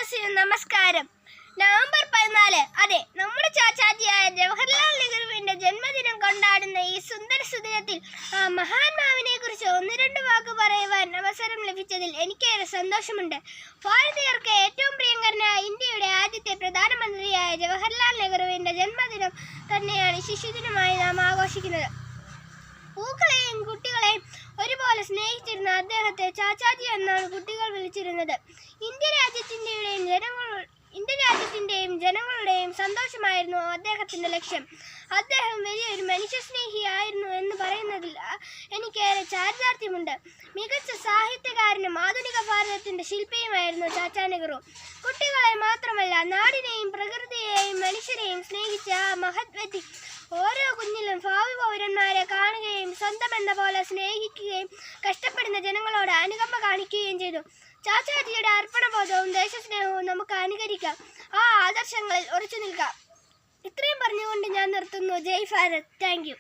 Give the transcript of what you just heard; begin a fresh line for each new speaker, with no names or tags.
ദേശവാസിന് നമസ്കാരം. നവംബർ 14, അതെ, നമ്മുടെ ചാച്ചാജിയായ ജവഹർലാൽ നെഹ്റുവിന്റെ ജന്മദിനം കൊണ്ടാടുന്ന ഈ സുന്ദര സുദിനത്തിൽ ആ മഹാത്മാവിനെ കുറിച്ച് ഒന്ന് രണ്ട് വാക്ക് പറയുവാൻ അവസരം ലഭിച്ചതിൽ എനിക്കേറെ സന്തോഷമുണ്ട്. ഭാരതീയർക്ക് ഏറ്റവും പ്രിയങ്കരനായ ഇന്ത്യയുടെ ആദ്യത്തെ പ്രധാനമന്ത്രിയായ ജവഹർലാൽ നെഹ്റുവിന്റെ ജന്മദിനം തന്നെയാണ് ശിശുദിനമായി നാം ആഘോഷിക്കുന്നത്. പൂക്കളെയും കുട്ടികളെയും ഒരുപോലെ സ്നേഹിച്ചിരുന്ന അദ്ദേഹത്തെ ചാച്ചാജി എന്നാണ് കുട്ടികൾ വിളിച്ചിരുന്നത്. ഇന്ത്യ രാജ്യത്തിൻ്റെയും ജനങ്ങളുടെയും സന്തോഷമായിരുന്നു അദ്ദേഹത്തിൻ്റെ ലക്ഷ്യം. അദ്ദേഹം വലിയൊരു മനുഷ്യസ്നേഹിയായിരുന്നു എന്ന് പറയുന്നതിൽ എനിക്കേറെ ചാരിതാർത്ഥ്യമുണ്ട്. മികച്ച സാഹിത്യകാരനും ആധുനിക ഭാരതത്തിൻ്റെ ശില്പിയുമായിരുന്നു ചാച്ചാ നെഹ്റു. കുട്ടികളെ മാത്രമല്ല, നാടിനെയും പ്രകൃതിയെയും മനുഷ്യരെയും സ്നേഹിച്ച ആ മഹത് വ്യക്തി ഓരോ കുഞ്ഞിലും ഭാവി പൗരന്മാരെ കാണുകയും സ്വന്തമെന്ന പോലെ സ്നേഹിക്കുകയും കഷ്ടപ്പെടുന്ന ജനങ്ങളോട് അനുകമ്പ കാണിക്കുകയും ചെയ്തു. ചാച്ചാജിയുടെ അർപ്പണബോധവും ദേശസ്നേഹവും നമുക്ക് അനുകരിക്കാം, ആ ആദർശങ്ങളിൽ ഉറച്ചു നിൽക്കാം. ഇത്രയും പറഞ്ഞുകൊണ്ട് ഞാൻ നിർത്തുന്നു. ജയ് ഭാരത്. Thank U.